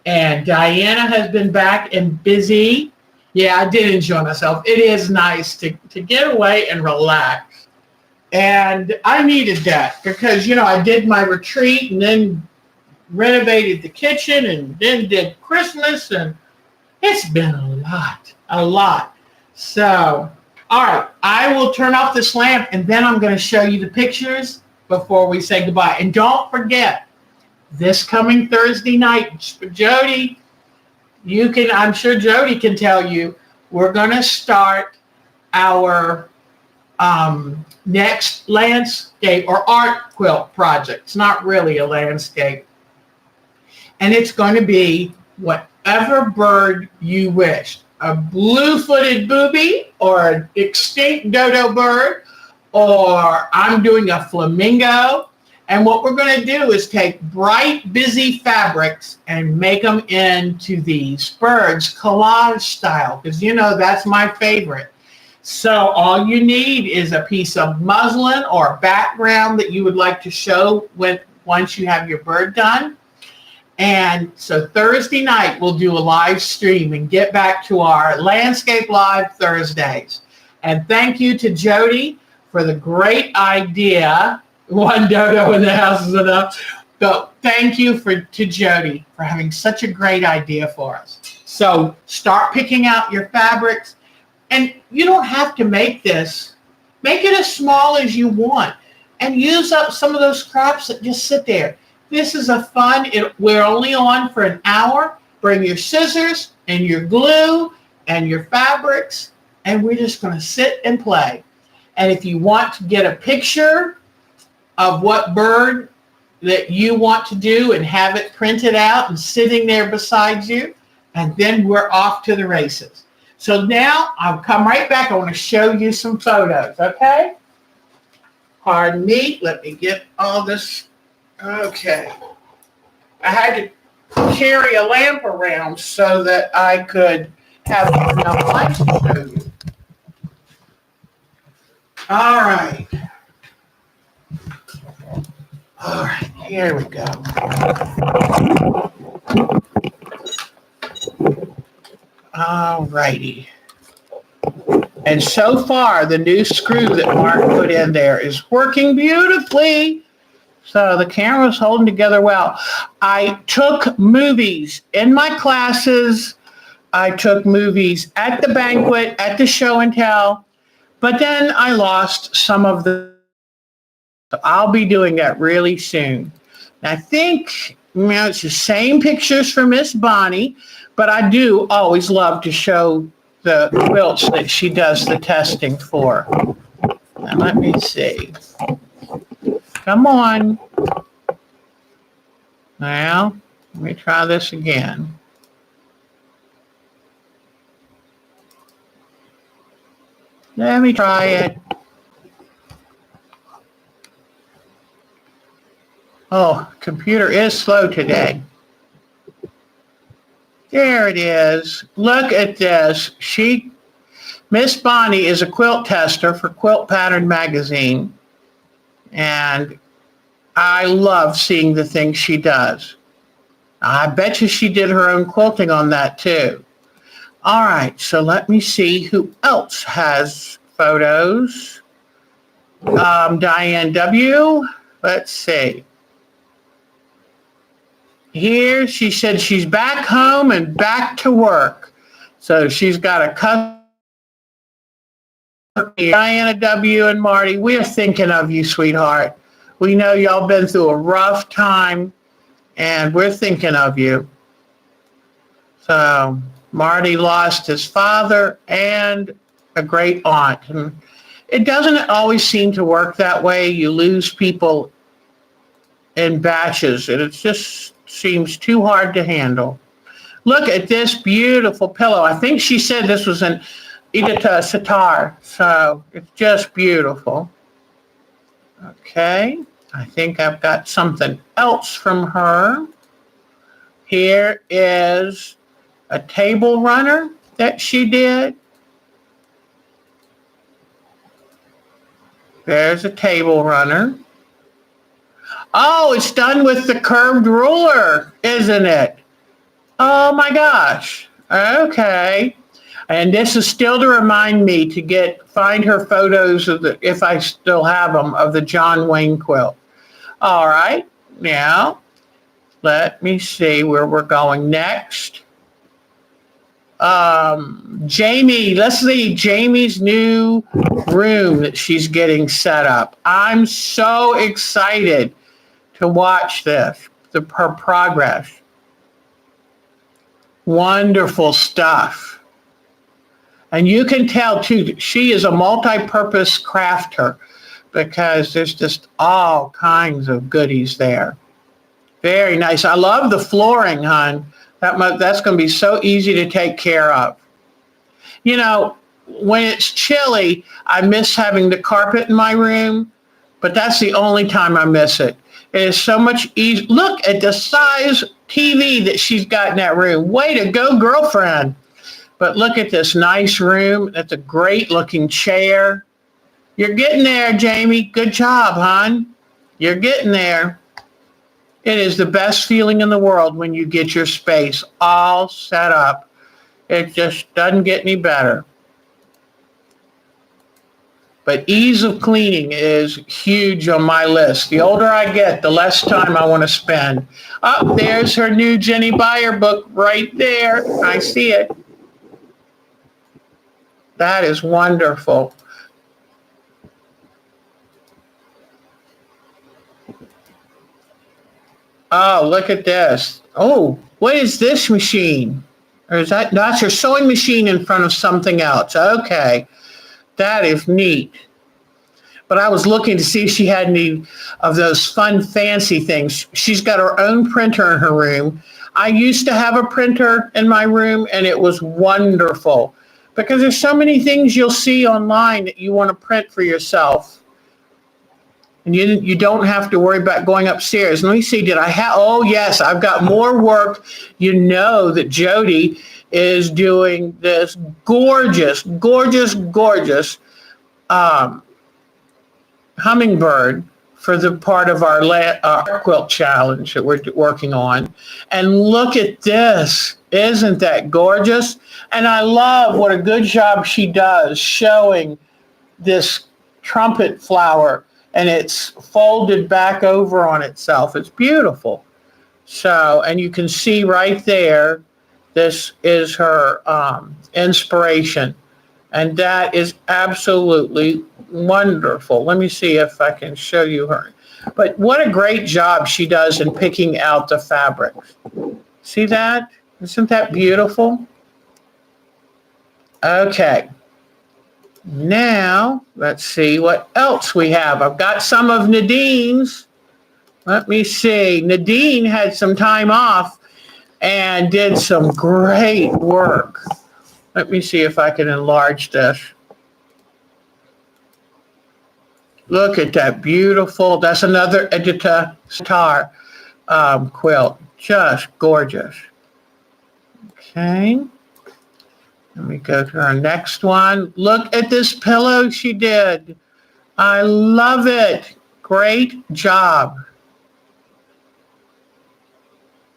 And Diana has been back and busy. Yeah, I did enjoy myself. It is nice to get away and relax. And I needed that because, I did my retreat and then renovated the kitchen and then did Christmas. And it's been a lot. So, all right, I will turn off this lamp and then I'm going to show you the pictures before we say goodbye. And don't forget, this coming Thursday night, Jody, I'm sure Jody can tell you, we're going to start our next landscape or art quilt project. It's not really a landscape. And it's going to be whichever bird you wish. A blue-footed booby or an extinct dodo bird, or I'm doing a flamingo. And what we're going to do is take bright, busy fabrics and make them into these birds, collage style, because you know that's my favorite. So all you need is a piece of muslin or background that you would like to show once you have your bird done. And so Thursday night, we'll do a live stream and get back to our Landscape Live Thursdays. And thank you to Jody for the great idea. One dodo in the house is enough. But thank you to Jody for having such a great idea for us. So start picking out your fabrics. And you don't have to make this. Make it as small as you want. And use up some of those scraps that just sit there. This is a fun, we're only on for an hour. Bring your scissors and your glue and your fabrics, and we're just going to sit and play. And if you want to get a picture of what bird that you want to do and have it printed out and sitting there beside you, and then we're off to the races. So now I'll come right back. I want to show you some photos, okay? Pardon me. Let me get all this. Okay. I had to carry a lamp around so that I could have enough light to show you. All right. All right, here we go. All righty. And so far, the new screw that Mark put in there is working beautifully. So the camera's holding together well. I took movies in my classes. I took movies at the banquet, at the show and tell, but then I lost some of the. So I'll be doing that really soon. And I think, it's the same pictures for Miss Bonnie, but I do always love to show the quilts that she does the testing for. Now let me see. Come on. Now, let me try this again. Let me try it. Oh, computer is slow today. There it is. Look at this. Miss Bonnie is a quilt tester for Quilt Pattern Magazine. And I love seeing the things she does. I bet you she did her own quilting on that too. All right, so let me see who else has photos. Diane W. Let's see. Here she said she's back home and back to work. So she's got a custom. Diana W. and Marty, we are thinking of you, sweetheart. We know y'all been through a rough time, and we're thinking of you. So Marty lost his father and a great aunt. And it doesn't always seem to work that way. You lose people in batches, and it just seems too hard to handle. Look at this beautiful pillow. I think she said this was an Edita sitar, so it's just beautiful. Okay, I think I've got something else from her. Here is a table runner that she did. There's a table runner. Oh, it's done with the curved ruler, isn't it? Oh my gosh. Okay. And this is still to remind me to find her photos of if I still have them, of the John Wayne quilt. All right, now let me see where we're going next. Jamie, let's see Jamie's new room that she's getting set up. I'm so excited to watch this, her progress. Wonderful stuff. And you can tell, too, she is a multi-purpose crafter because there's just all kinds of goodies there. Very nice. I love the flooring, hon. That's going to be so easy to take care of. You know, when it's chilly, I miss having the carpet in my room, but that's the only time I miss it. It is so much easier. Look at the size TV that she's got in that room. Way to go, girlfriend. But look at this nice room. That's a great looking chair. You're getting there, Jamie. Good job, hon. You're getting there. It is the best feeling in the world when you get your space all set up. It just doesn't get any better. But ease of cleaning is huge on my list. The older I get, the less time I want to spend. Oh, there's her new Jenny Beyer book right there. I see it. That is wonderful. Oh, look at this. Oh, what is this machine? Or is that's your sewing machine in front of something else? Okay. That is neat. But I was looking to see if she had any of those fun, fancy things. She's got her own printer in her room. I used to have a printer in my room, and it was wonderful because there's so many things you'll see online that you want to print for yourself. And you don't have to worry about going upstairs. Let me see, did I have, oh yes, I've got more work. You know that Jody is doing this gorgeous, gorgeous, gorgeous hummingbird for the part of our quilt challenge that we're working on. And look at this. Isn't that gorgeous? And I love what a good job she does showing this trumpet flower, and it's folded back over on itself. It's beautiful. So, and you can see right there, this is her inspiration. And that is absolutely wonderful. Let me see if I can show you her. But what a great job she does in picking out the fabrics. See that? Isn't that beautiful? Okay. Now, let's see what else we have. I've got some of Nadine's. Let me see. Nadine had some time off and did some great work. Let me see if I can enlarge this. Look at that beautiful, that's another Edita Star quilt. Just gorgeous. Okay. Let me go to our next one. Look at this pillow she did. I love it. Great job.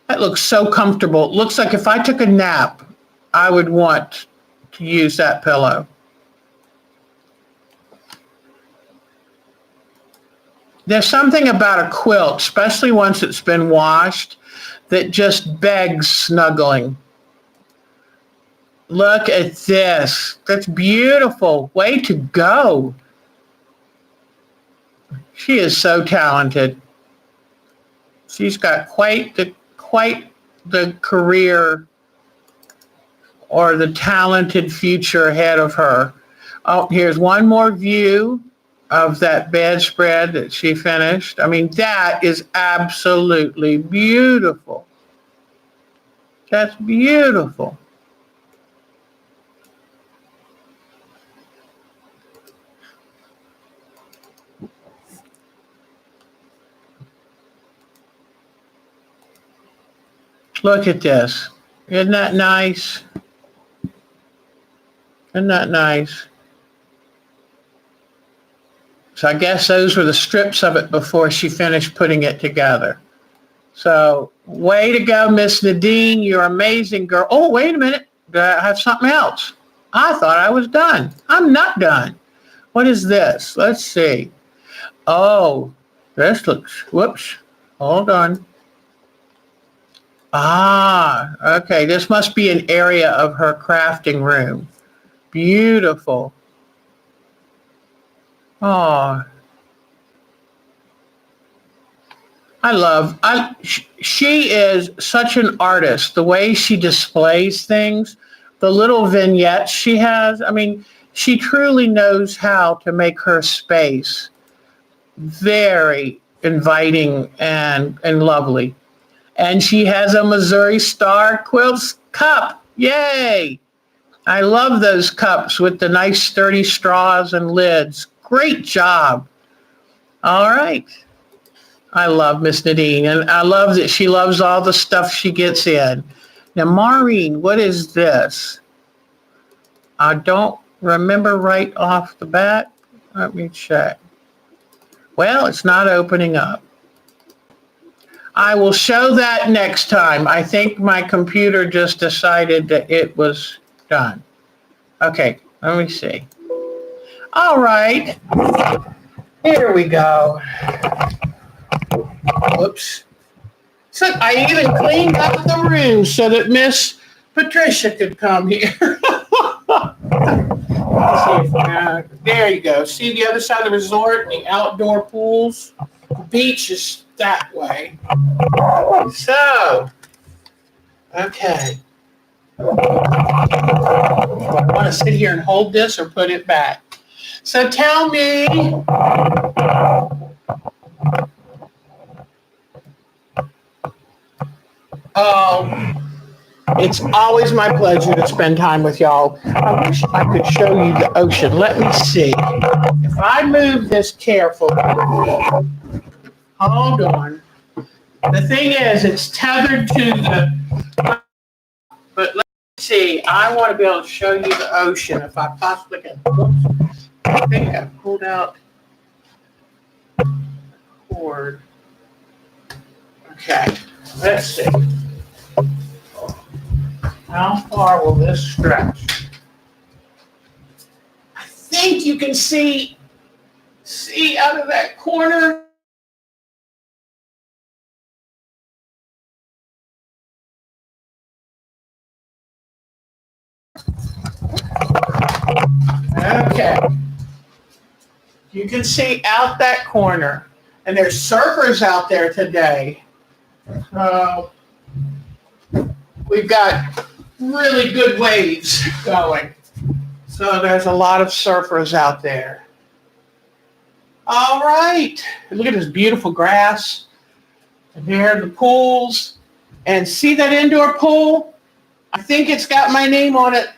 That looks so comfortable. It looks like if I took a nap, I would want to use that pillow. There's something about a quilt, especially once it's been washed, that just begs snuggling. Look at this. That's beautiful. Way to go. She is so talented. She's got quite the career or the talented future ahead of her. Oh, here's one more view of that bedspread that she finished. I mean, that is absolutely beautiful. That's beautiful. Look at this. Isn't that nice? Isn't that nice? So I guess those were the strips of it before she finished putting it together. So way to go, Miss Nadine. You're an amazing girl. Oh, wait a minute. Do I have something else? I thought I was done. I'm not done. What is this? Let's see. Oh, this looks, whoops. Hold on. Ah, okay. This must be an area of her crafting room. Beautiful. Oh, she is such an artist. The way she displays things, the little vignettes she has. I mean, she truly knows how to make her space very inviting and lovely. And she has a Missouri Star Quilts cup. Yay! I love those cups with the nice sturdy straws and lids. Great job. All right. I love Miss Nadine, and I love that she loves all the stuff she gets in. Now, Maureen, what is this? I don't remember right off the bat. Let me check. Well, it's not opening up. I will show that next time. I think my computer just decided that it was done. Okay, let me see. All right. Here we go. Whoops. So I even cleaned up the room so that Miss Patricia could come here. Let's see there you go. See the other side of the resort, the outdoor pools? The beach is that way. So, okay. Do I want to sit here and hold this or put it back? So tell me. It's always my pleasure to spend time with y'all. I wish I could show you the ocean. Let me see. If I move this carefully, hold on. The thing is, it's tethered to the, but let's see. I want to be able to show you the ocean if I possibly can. Whoops. I think I pulled out the cord. Okay, let's see. How far will this stretch? I think you can see out of that corner. Okay. You can see out that corner. And there's surfers out there today. We've got really good waves going. So there's a lot of surfers out there. All right. Look at this beautiful grass. And there are the pools. And see that indoor pool? I think it's got my name on it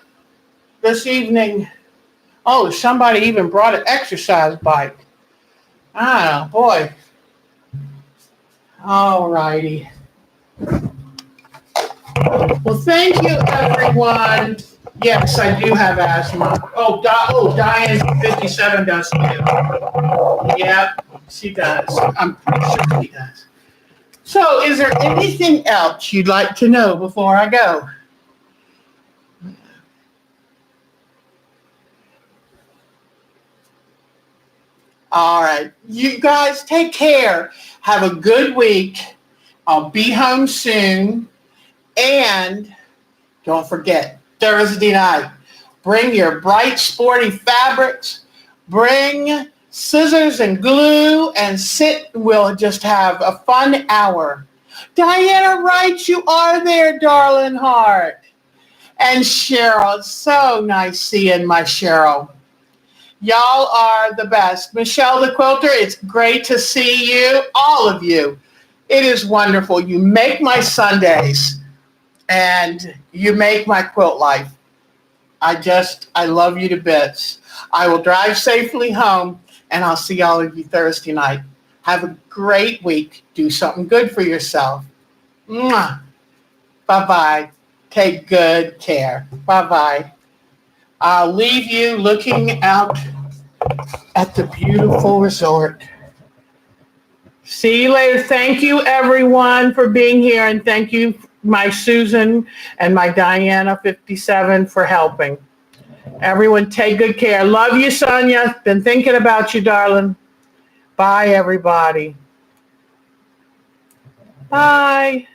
this evening. Oh, somebody even brought an exercise bike. Ah, boy. All righty. Well, thank you, everyone. Yes, I do have asthma. Diane 57 does too. Yep, she does. I'm pretty sure she does. So, is there anything else you'd like to know before I go? All right. You guys take care. Have a good week. I'll be home soon. And don't forget, Thursday night, bring your bright, sporty fabrics. Bring scissors and glue and sit. We'll just have a fun hour. Diana writes, you are there, darling heart. And Cheryl, it's so nice seeing my Cheryl. Y'all are the best. Michelle the Quilter, it's great to see you, all of you. It is wonderful. You make my Sundays and you make my quilt life. I love you to bits. I will drive safely home and I'll see all of you Thursday night. Have a great week. Do something good for yourself. Mwah. Bye-bye. Take good care. Bye-bye. I'll leave you looking out at the beautiful resort. See you later. Thank you, everyone, for being here. And thank you, my Susan and my Diana 57 for helping. Everyone, take good care. Love you, Sonia. Been thinking about you, darling. Bye, everybody. Bye.